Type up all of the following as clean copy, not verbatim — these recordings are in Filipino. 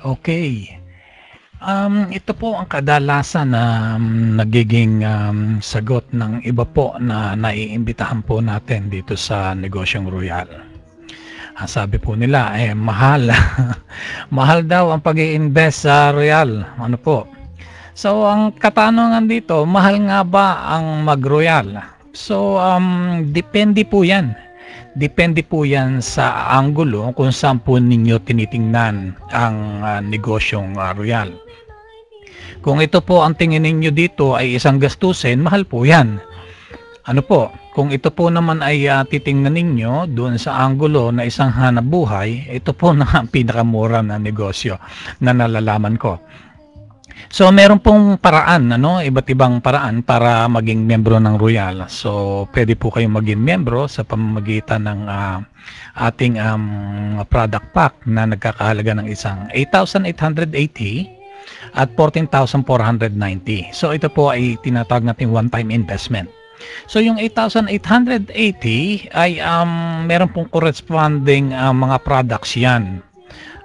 Okay. Ito po ang kadalasan na nagiging sagot ng iba po na naiimbitahan po natin dito sa Negosyong Royal. Ang sabi po nila, mahal. Mahal daw ang pag-i-invest sa Royal. Ano po? So, ang katanungan dito, mahal nga ba ang mag-Royal? So, depende po yan. Depende po yan sa anggulo kung saan po ninyo tinitingnan ang negosyong Royal. Kung ito po ang tingin ninyo dito ay isang gastusin, mahal po yan. Ano po, kung ito po naman ay titingnan ninyo doon sa anggulo na isang hanap buhay, ito po na ang pinakamura na negosyo na nalalaman ko. So meron pong paraan, iba't ibang paraan para maging membro ng Royal. So pwede po kayong maging membro sa pamamagitan ng ating product pack na nagkakahalaga ng isang 8,880 at 14,490. So ito po ay tinatawag natin one-time investment. So yung 8,880 ay meron pong corresponding mga products yan.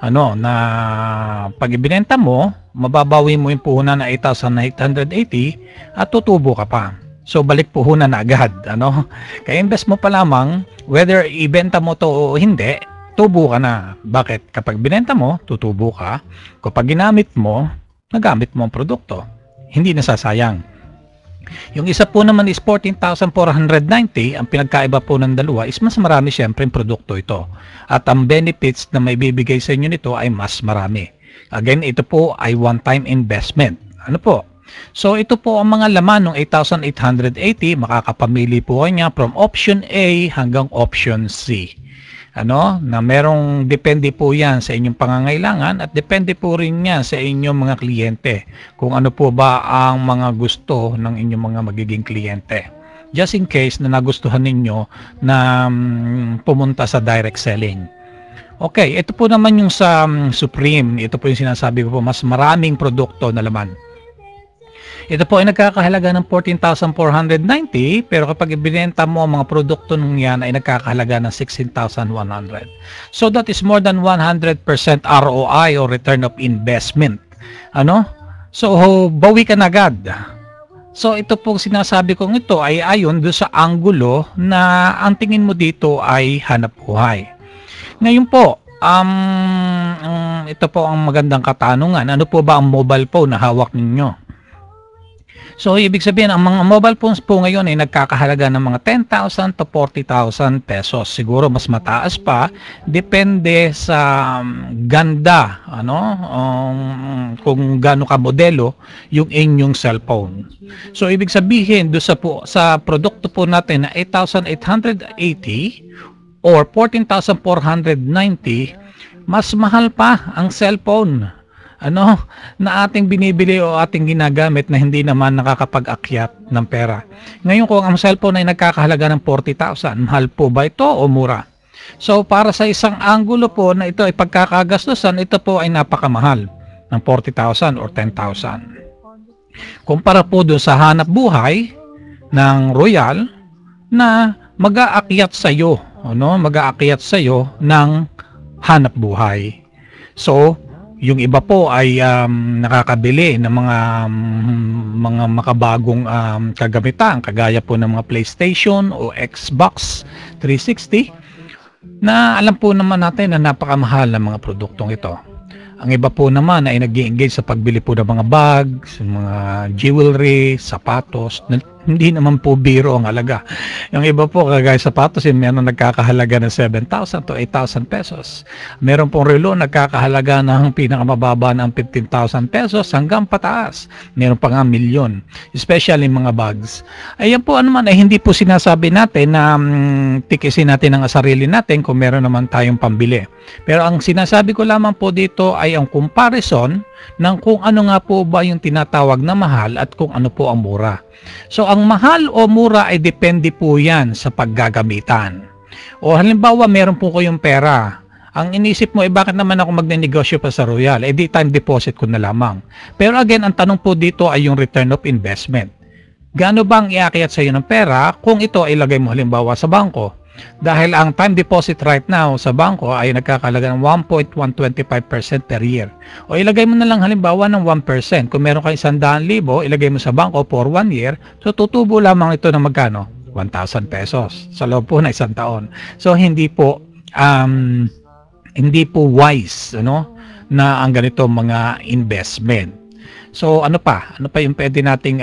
Na pag ibinenta mo, mababawi mo yung puhunan na 8,880 at tutubo ka pa. So balik puhunan na agad, Kaya invest mo pa lamang, whether ibenta mo to o hindi, tubo ka na. Bakit? Kapag binenta mo, tutubo ka. Kapag ginamit mo, nagamit mo ang produkto. Hindi nasasayang. Yung isa po naman is 14,490. Ang pinagkaiba po ng dalawa is mas marami siyempre yung produkto ito. At ang benefits na may bibigay sa inyo nito ay mas marami. Again, ito po ay one-time investment. Ano po? So, ito po ang mga laman ng 8,880. Makakapamili po niya from option A hanggang option C. Na merong depende po yan sa inyong pangangailangan at depende po rin yan sa inyong mga kliyente. Kung ano po ba ang mga gusto ng inyong mga magiging kliyente. Just in case na nagustuhan ninyo na pumunta sa direct selling. Okay, ito po naman yung sa Supreme. Ito po yung sinasabi ko po, mas maraming produkto na laman. Ito po ay nagkakahalaga ng 14,490 pero kapag ibinenta mo ang mga produkto nung yan ay nagkakahalaga ng 16,100. So that is more than 100% ROI or return of investment. So bawi ka na agad. So ito po sinasabi kong ito ay ayon do sa anggulo na ang tingin mo dito ay hanap buhay. Ngayon po, ito po ang magandang katanungan. Ano po ba ang mobile phone na hawak ninyo? So, ibig sabihin, ang mga mobile phones po ngayon ay nagkakahalaga ng mga 10,000 to 40,000 pesos. Siguro mas mataas pa, depende sa ganda, kung gaano ka modelo yung inyong cellphone. So, ibig sabihin, do sa produkto po natin na 8,880 or 14,490, mas mahal pa ang cellphone. Na ating binibili o ating ginagamit na hindi naman nakakapag-akyat ng pera. Ngayon kung ang cellphone ay nagkakahalaga ng 40,000, mahal po ba ito o mura? So para sa isang anggulo po na ito ay pagkakagastusan, ito po ay napakamahal ng 40,000 or 10,000. Kumpara po doon sa hanap buhay ng Royal na mag-aakyat sa iyo, mag-aakyat sa iyo ng hanap buhay. So yung iba po ay nakakabili ng mga makabagong kagamitan kagaya po ng mga PlayStation o Xbox 360 na alam po naman natin na napakamahal ng mga produktong ito. Ang iba po naman ay nag-i-engage sa pagbili po ng mga bags, mga jewelry, sapatos. Hindi naman po biro ang halaga. Yung iba po, kagaya sapatos, meron nagkakahalaga ng 7,000 to 8,000 pesos. Meron pong relo nagkakahalaga ng pinakamababa ng 15,000 pesos hanggang pataas. Meron pa nga milyon, especially mga bags. Ayan po naman ay hindi po sinasabi natin na tikisin natin ang sarili natin kung meron naman tayong pambili. Pero ang sinasabi ko lamang po dito ay ang comparison ng kung ano nga po ba yung tinatawag na mahal at kung ano po ang mura. So ang mahal o mura ay depende po yan sa paggagamitan. O halimbawa meron po kayong pera. Ang inisip mo, bakit naman ako magnenegosyo pa sa Royal? Di time deposit ko na lamang. Pero again, ang tanong po dito ay yung return of investment. Gaano bang iakyat sa iyo ng pera kung ito ay ilagay mo halimbawa sa bangko? Dahil ang time deposit right now sa bangko ay nagkakalaga ng 1.125% per year. O ilagay mo na lang halimbawa ng 1%. Kung meron kang 100,000, ilagay mo sa bangko for 1 year, so tutubo lamang ito ng magkano? 1,000 pesos sa loob po na isang taon. So hindi po wise, ano, na ang ganito mga investment. So ano pa yung pwede nating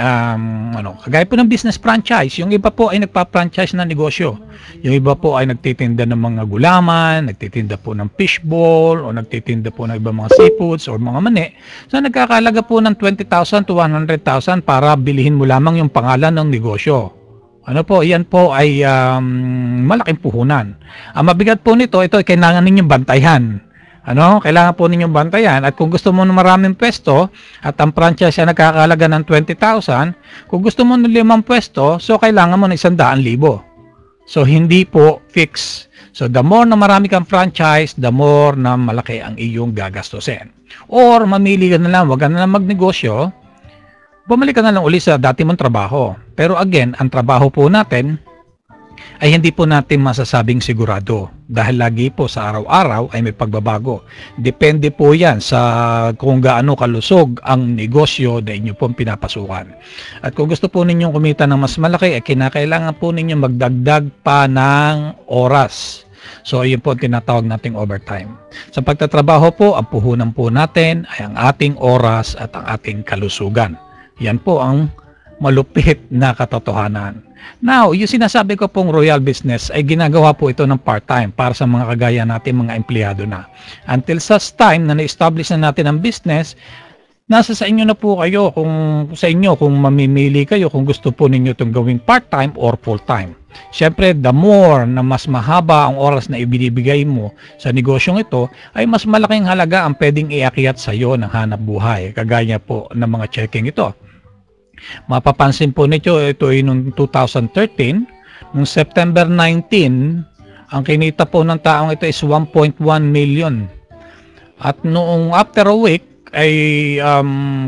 kagaya po ng business franchise. Yung iba po ay nagpa-franchise na negosyo. Yung iba po ay nagtitinda ng mga gulaman, nagtitinda po ng fishball, o nagtitinda po ng ibang mga seafoods or mga mani. So nagkakalaga po ng 20,000 to 100,000 para bilihin mo lamang yung pangalan ng negosyo. Ano po, yan po ay malaking puhunan. Ang mabigat po nito, ito ay kailangan ninyong bantayan. Kailangan po ninyong bantayan. At kung gusto mo ng maraming pwesto, at ang franchise ay nakakalaga ng 20,000, kung gusto mo ng 5 pwesto, so kailangan mo ng 100,000. So hindi po fix. So the more na marami kang franchise, the more na malaki ang iyong gagastusin. Or mamili ka na lang, wag ka na lang magnegosyo, bumalik ka na lang uli sa dati mong trabaho. Pero again, ang trabaho po natin ay hindi po natin masasabing sigurado dahil lagi po sa araw-araw ay may pagbabago. Depende po yan sa kung gaano kalusog ang negosyo na inyo pong pinapasukan. At kung gusto po ninyong kumita ng mas malaki, ay kinakailangan po ninyong magdagdag pa ng oras. So, yun po ang tinatawag nating overtime. Sa pagtatrabaho po, ang puhunan po natin ay ang ating oras at ang ating kalusugan. Yan po ang malupit na katotohanan. Now, yung sinasabi ko pong Royal Business ay ginagawa po ito ng part-time para sa mga kagaya natin mga empleyado na. Until such time na na-establish na natin ang business, nasa sa inyo na po kayo kung mamimili kayo kung gusto po ninyo itong gawing part-time or full-time. Siyempre, the more na mas mahaba ang oras na ibinibigay mo sa negosyong ito, ay mas malaking halaga ang pwedeng iakyat sa iyo ng hanap buhay, kagaya po ng mga checking ito. Mapapansin po nito, ito ay noong 2013, noong September 19, ang kinita po ng taong ito is 1.1 million. At noong after a week, ay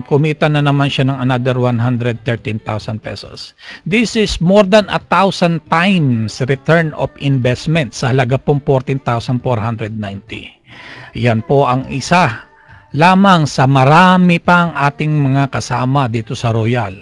kumita na naman siya ng another 113,000 pesos. This is more than 1,000 times return of investment sa halaga pong 14,490. Yan po ang isa lamang sa marami pang ating mga kasama dito sa Royal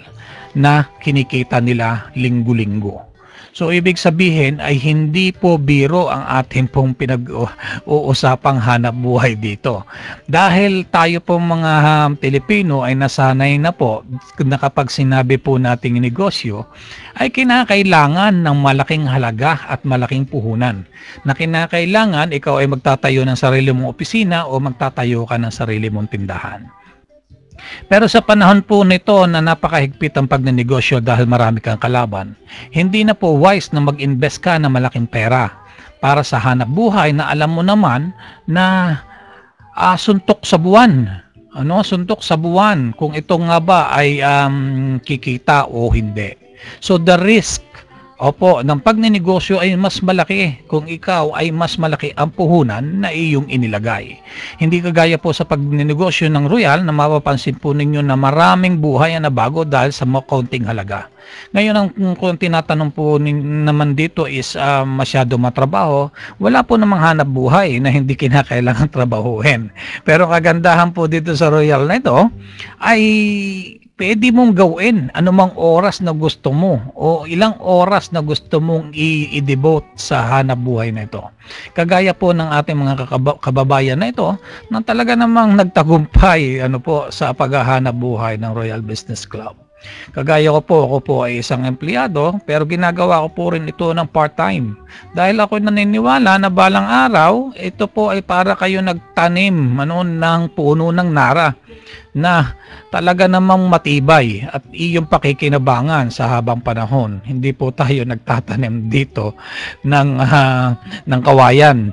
na kinikita nila linggo-linggo. So, ibig sabihin ay hindi po biro ang ating pong pinag-uusapang hanap buhay dito. Dahil tayo po mga Pilipino ay nasanay na po na kapag sinabi po nating negosyo, ay kinakailangan ng malaking halaga at malaking puhunan. Na kinakailangan ikaw ay magtatayo ng sarili mong opisina o magtatayo ka ng sarili mong tindahan. Pero sa panahon po nito na napakahigpit ang pagnenegosyo dahil marami kang kalaban, hindi na po wise na mag-invest ka ng malaking pera para sa hanap buhay na alam mo naman na suntok sa buwan. Suntok sa buwan kung ito nga ba ay kikita o hindi. So the risk ng pagnenegosyo ay mas malaki kung ikaw ay mas malaki ang puhunan na iyong inilagay. Hindi kagaya po sa pagnenegosyo ng Royal na mapapansin po ninyo na maraming buhay ang nabago dahil sa kaunting halaga. Ngayon, kung tinatanong po naman dito is masyado matrabaho, wala po namang hanap buhay na hindi kinakailangan trabahuhin. Pero kagandahan po dito sa Royal na ito ay pwede mong gawin anumang oras na gusto mo o ilang oras na gusto mong i-devote sa hanap buhay na ito. Kagaya po ng ating mga kababayan na ito na talaga namang nagtagumpay sa paghahanap buhay ng Royal Business Club. Kagaya ako po ay isang empleyado pero ginagawa ko po rin ito ng part-time. Dahil ako naniniwala na balang araw, ito po ay para kayo nagtanim ng puno ng nara na talaga namang matibay at iyong pakikinabangan sa habang panahon. Hindi po tayo nagtatanim dito ng kawayan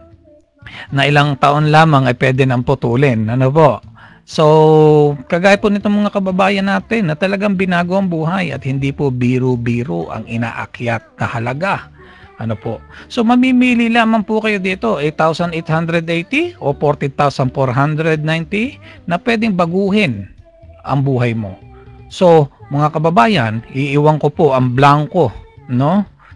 na ilang taon lamang ay pwede nang putulin. So, kagaya po nitong mga kababayan natin na talagang binago ang buhay at hindi po biro-biro ang inaakyat na halaga. So, mamimili lamang po kayo dito, 8,880 o 40,490 na pwedeng baguhin ang buhay mo. So, mga kababayan, iiwan ko po ang blanco,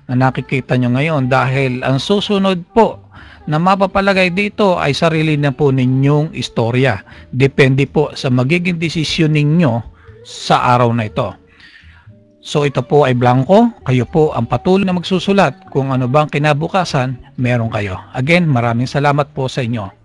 na nakikita nyo ngayon, dahil ang susunod po na mapapalagay dito ay sarili na po ninyong istorya. Depende po sa magiging desisyon ninyo sa araw na ito. So ito po ay blanco, kayo po ang patuloy na magsusulat kung ano bang kinabukasan meron kayo. Again, maraming salamat po sa inyo.